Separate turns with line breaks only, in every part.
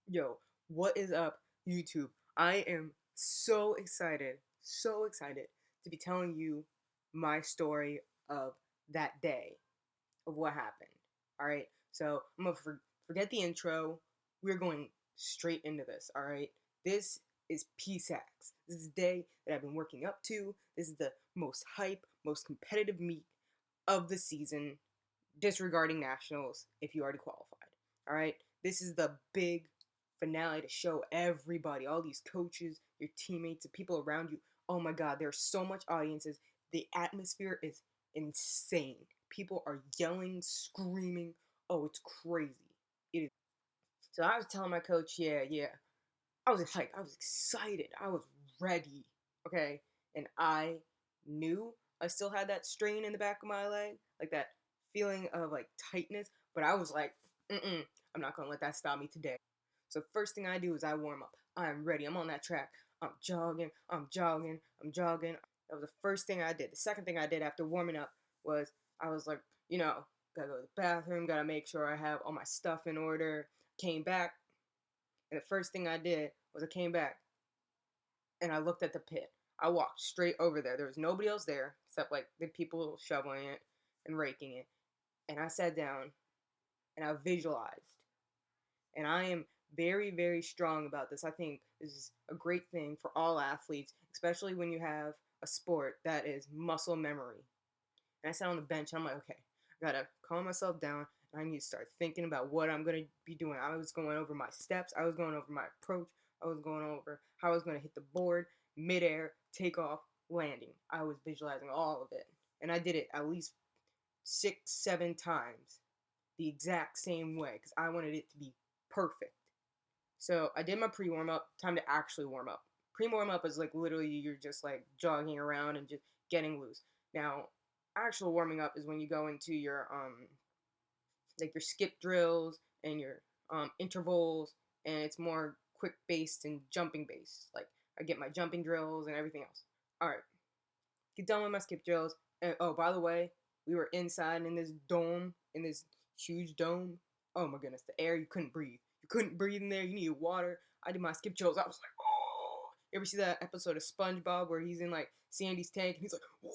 Yo, what is up, YouTube? I am so excited to be telling you my story of that day, of what happened. All right, so I'm gonna forget the intro. We're going straight into this. All right, this is PSAX. This is the day that I've been working up to. This is the most hype, most competitive meet of the season, disregarding nationals if you already qualified. All right, this is the big finale to show everybody, all these coaches, your teammates, the people around you. Oh my God, there's so much audiences. The atmosphere is insane. People are yelling, screaming. Oh, it's crazy. It is. So I was telling my coach, yeah. I was hyped. I was excited. I was ready. Okay, and I knew I still had that strain in the back of my leg, like that feeling of like tightness. But I was like, I'm not gonna let that stop me today. So first thing I do is I warm up. I'm ready. I'm on that track. I'm jogging. I'm jogging. I'm jogging. That was the first thing I did. The second thing I did after warming up was I was like, gotta go to the bathroom. Gotta make sure I have all my stuff in order. Came back, and the first thing I did was I came back and I looked at the pit. I walked straight over there. There was nobody else there except like the people shoveling it and raking it. And I sat down and I visualized. And I am very, very strong about this. I think this is a great thing for all athletes, especially when you have a sport that is muscle memory. And I sat on the bench and I'm like, okay, I gotta calm myself down and I need to start thinking about what I'm gonna be doing. I was going over my steps, I was going over my approach, I was going over how I was gonna hit the board, midair, takeoff, landing. I was visualizing all of it. And I did it at least 6, 7 times the exact same way because I wanted it to be perfect. So I did my pre warm up. Time to actually warm up. Pre warm up is like literally you're just like jogging around and just getting loose. Now, actual warming up is when you go into your like your skip drills and your intervals, and it's more quick based and jumping based. Like I get my jumping drills and everything else. All right, get done with my skip drills. And oh, by the way, we were inside in this dome, in this huge dome. Oh my goodness, the air, you couldn't breathe. You couldn't breathe in there. You needed water. I did my skip drills. I was like, oh. You ever see that episode of SpongeBob where he's in like Sandy's tank and he's like, water?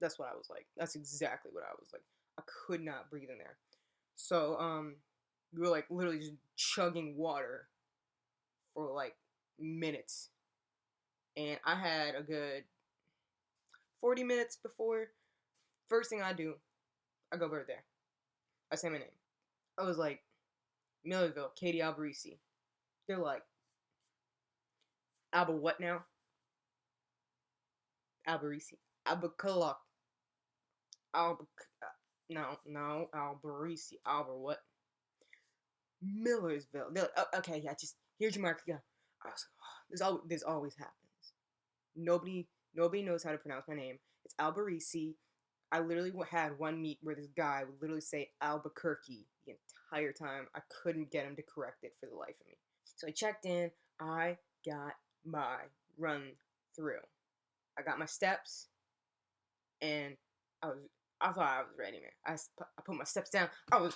That's what I was like. That's exactly what I was like. I could not breathe in there. So we were like literally just chugging water for like minutes, and I had a good 40 minutes before. First thing I do, I go over there. I say my name. I was like, Millersville, Katie Alberisi. They're like, Alba what now? Alberisi. Alba Alba. No, Alberisi. Alba what? Millersville. They're like, oh, okay, yeah, just here's your mark. Yeah. I was like, oh, this always happens. Nobody knows how to pronounce my name. It's Alberisi. I literally had one meet where this guy would literally say Albuquerque the entire time. I couldn't get him to correct it for the life of me. So I checked in. I got my run through. I got my steps, and I was. I thought I was ready, man. I put my steps down. I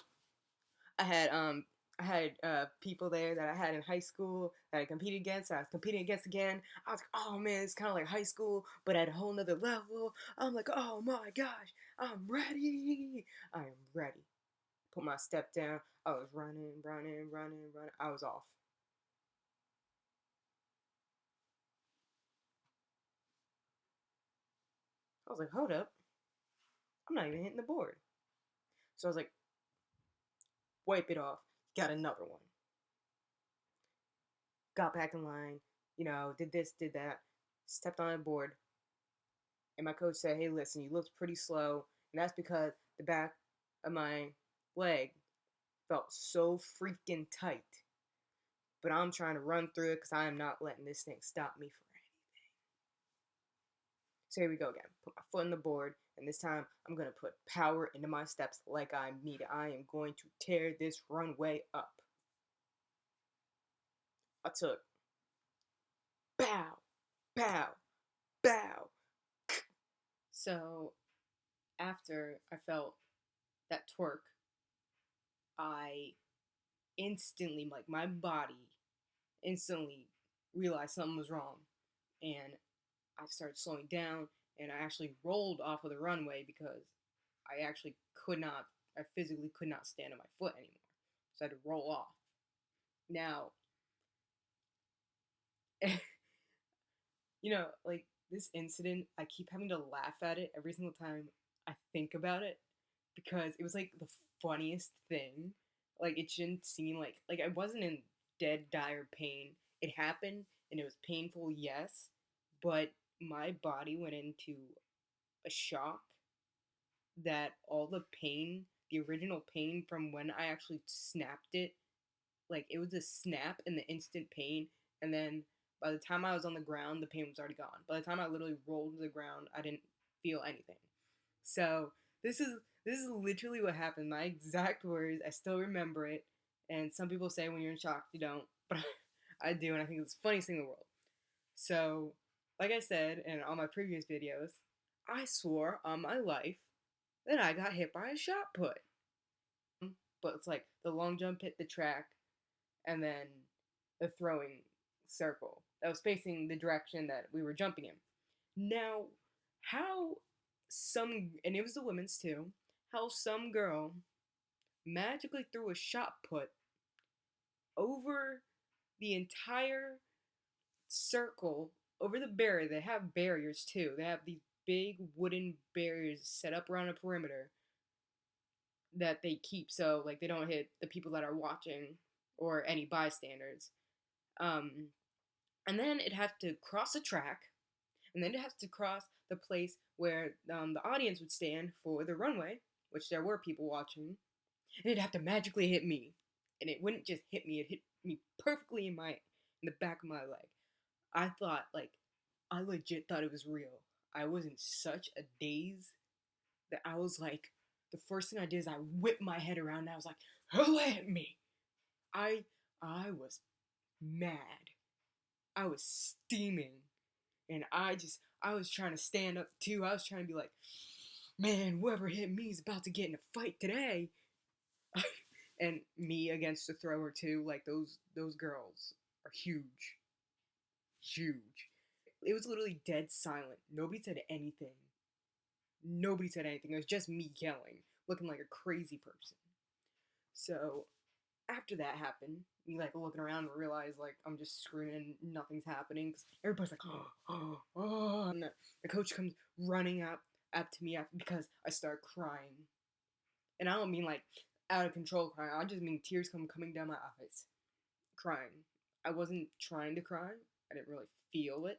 had people there that I had in high school that I competed against. I was competing against again. I was like, oh man, it's kind of like high school, but at a whole nother level. I'm like, oh my gosh, I'm ready. I am ready. Put my step down. I was running. I was off. I was like, hold up, I'm not even hitting the board. So I was like, wipe it off. Got another one. Got back in line. Did this, did that. Stepped on the board. And my coach said, hey, listen, you looked pretty slow. And that's because the back of my leg felt so freaking tight. But I'm trying to run through it because I am not letting this thing stop me for anything. So here we go again. Put my foot on the board, and this time I'm going to put power into my steps like I need it. I am going to tear this runway up. I took bow, bow, bow. So after I felt that twerk, I instantly, like my body instantly realized something was wrong. And I started slowing down, and I actually rolled off of the runway because I actually could not, I physically could not stand on my foot anymore. So I had to roll off. Now, like this incident, I keep having to laugh at it every single time I think about it because it was like the funniest thing. Like it shouldn't seem like I wasn't in dead dire pain. It happened and it was painful, yes, but my body went into a shock that all the pain, the original pain from when I actually snapped it, like it was a snap and the instant pain, and then by the time I was on the ground, the pain was already gone. By the time I literally rolled to the ground, I didn't feel anything. So this is this is literally what happened. My exact words. I still remember it. And some people say when you're in shock you don't, but I do, and I think it's the funniest thing in the world. So, like I said in all my previous videos, I swore on my life that I got hit by a shot put. But it's like the long jump hit the track, and then the throwing circle that was facing the direction that we were jumping in. Now, how some, and it was the women's too, how some girl magically threw a shot put over the entire circle, over the barrier. They have barriers too. They have these big wooden barriers set up around a perimeter that they keep so like they don't hit the people that are watching or any bystanders. Um, and then it has to cross a track, and then it has to cross the place where the audience would stand for the runway, which there were people watching, and it'd have to magically hit me, and it wouldn't just hit me; it hit me perfectly in the back of my leg. I thought I legit thought it was real. I was in such a daze that I was like, the first thing I did is I whipped my head around, and I was like, "Who hit me?" I I was mad. I was steaming. And I was trying to stand up too. I was trying to be like, man, whoever hit me is about to get in a fight today. And me against the thrower too. Like those girls are huge, huge. It was literally dead silent. Nobody said anything. Nobody said anything. It was just me yelling, looking like a crazy person. So after that happened, me like looking around and realize like I'm just screaming and nothing's happening because everybody's like, oh, and the coach comes running up to me after, because I start crying, and I don't mean like out of control crying. I just mean tears coming down my eyes, crying. I wasn't trying to cry. I didn't really feel it.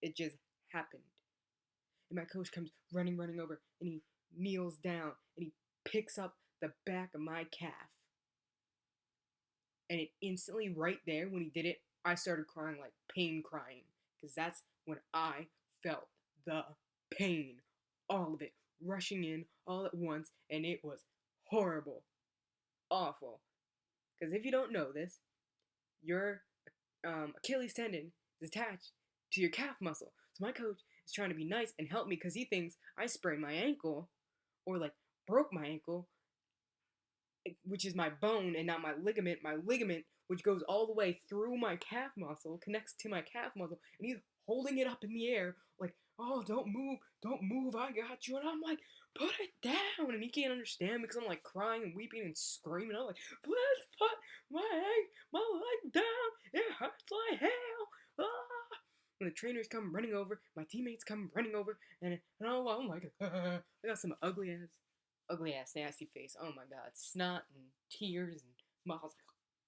It just happened, and my coach comes running over, and he kneels down and he picks up the back of my calf. And it instantly, right there, when he did it, I started crying like pain crying. Because that's when I felt the pain. All of it rushing in all at once. And it was horrible. Awful. Because if you don't know this, your Achilles tendon is attached to your calf muscle. So my coach is trying to be nice and help me because he thinks I sprained my ankle or like broke my ankle, which is my bone and not my ligament. My ligament, which goes all the way through my calf muscle, connects to my calf muscle, and he's holding it up in the air, like, oh, don't move, I got you. And I'm like, put it down. And he can't understand because I'm like crying and weeping and screaming. I'm like, please put my leg down. It hurts like hell. Ah. And the trainers come running over, my teammates come running over, and I'm like, I got some ugly ass nasty face. Oh my god, snot and tears and miles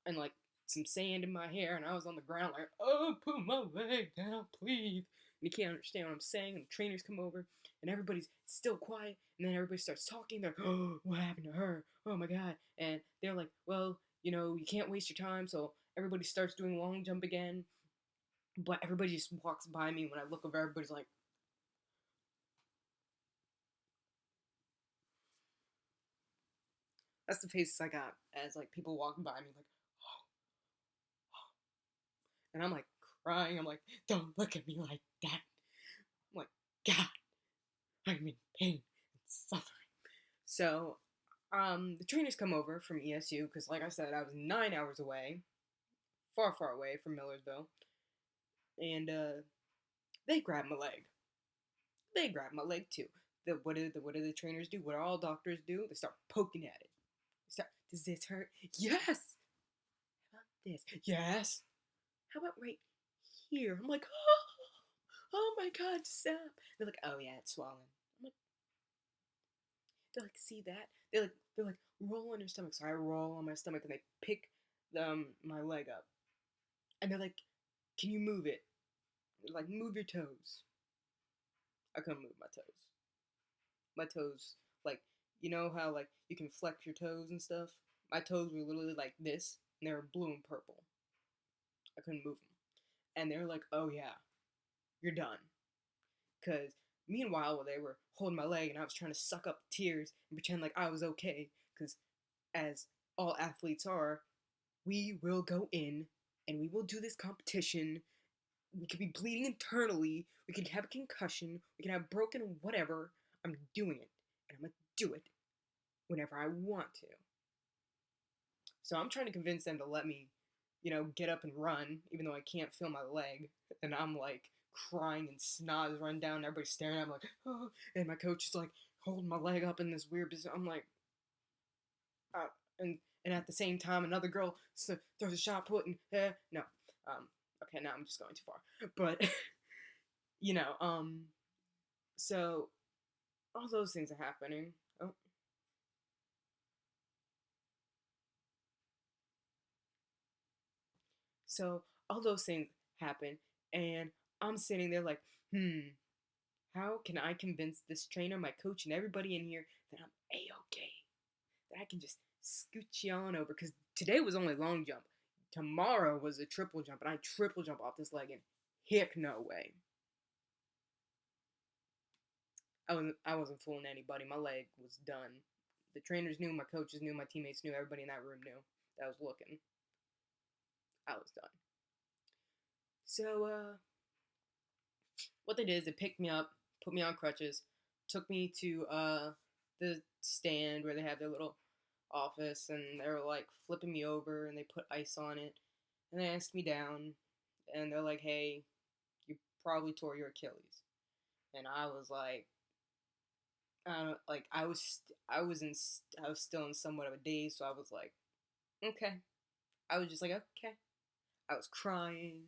and like some sand in my hair, and I was on the ground like, oh, put my leg down, please. And he can't understand what I'm saying. And the trainers come over, and everybody's still quiet. And then everybody starts talking. They're like, oh, what happened to her? Oh my god. And they're like, well, you can't waste your time. So everybody starts doing long jump again. But everybody just walks by me. When I look over, everybody's like, That's the face I got as like people walking by me like, and I'm like crying. I'm like, don't look at me like that. I'm like, God, I'm in pain and suffering. So, the trainers come over from ESU because, like I said, I was 9 hours away, far, far away from Millersville, and they grabbed my leg. They grabbed my leg too. What do the trainers do? What all doctors do? They start poking at it. They start, does this hurt? Yes. How about this? Yes. How about right here? I'm like, oh my God, stop. They're like, oh yeah, it's swollen. I'm like, they're like, see that? They're like, roll on your stomach. So I roll on my stomach and they pick my leg up. And they're like, can you move it? They're like, move your toes. I couldn't move my toes. My toes, like, you know how like you can flex your toes and stuff? My toes were literally like this, and they were blue and purple. I couldn't move them. And they were like, oh yeah, you're done. Because meanwhile, while they were holding my leg and I was trying to suck up tears and pretend like I was okay, because as all athletes are, we will go in and we will do this competition. We could be bleeding internally. We could have a concussion. We could have broken whatever. I'm doing it. And I'm going to do it whenever I want to. So I'm trying to convince them to let me, get up and run, even though I can't feel my leg. And I'm like crying and snot is running down. And everybody's staring at me like, oh. And my coach is like holding my leg up in this weird position. I'm like, uh, and at the same time, another girl throws a shot put and no, okay, now I'm just going too far. But you know, so all those things are happening. Oh, so all those things happen, and I'm sitting there like, how can I convince this trainer, my coach, and everybody in here that I'm a-okay? That I can just scooch you on over? Because today was only long jump. Tomorrow was a triple jump, and I triple jump off this leg, and heck no way. I wasn't fooling anybody. My leg was done. The trainers knew, my coaches knew, my teammates knew, everybody in that room knew that I was looking. I was done. So, what they did is they picked me up, put me on crutches, took me to the stand where they have their little office, and they were like flipping me over, and they put ice on it, and they asked me down, and they're like, "Hey, you probably tore your Achilles," and I was like, I don't like I was still in somewhat of a daze, so I was like, okay. I was just like, okay. I was crying,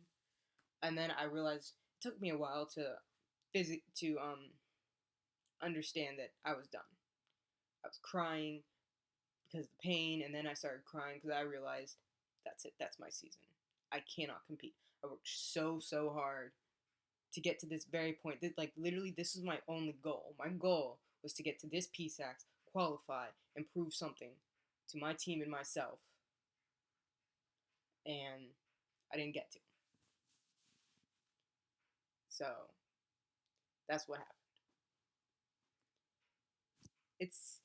and then I realized it took me a while to understand that I was done. I was crying because of the pain, and then I started crying because I realized that's it. That's my season. I cannot compete. I worked so hard to get to this very point. Like literally, this was my only goal. My goal was to get to this PSAX, qualify, and prove something to my team and myself. And I didn't get to. So that's what happened. It's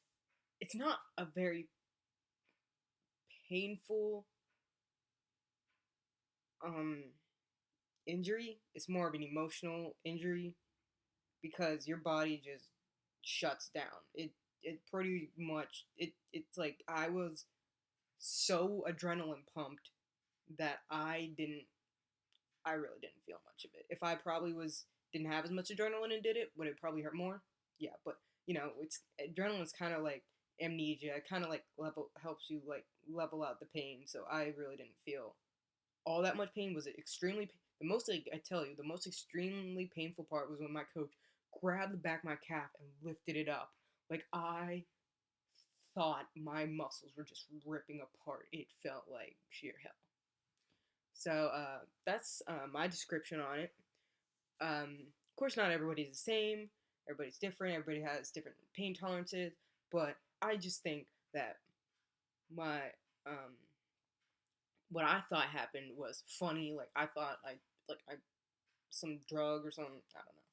it's not a very painful um injury. It's more of an emotional injury because your body just shuts down. It pretty much it's like I was so adrenaline pumped that I really didn't feel much of it. If I probably was didn't have as much adrenaline and did it, would it probably hurt more? Yeah, but it's adrenaline's kind of like amnesia. It kind of like level helps you like level out the pain. So I really didn't feel all that much pain. Was it extremely the most like, I tell you the most extremely painful part was when my coach grabbed the back of my calf and lifted it up. Like I thought my muscles were just ripping apart. It felt like sheer hell. So that's my description on it. Of course, not everybody's the same. Everybody's different. Everybody has different pain tolerances. But I just think that my what I thought happened was funny. Like I thought I some drug or something. I don't know.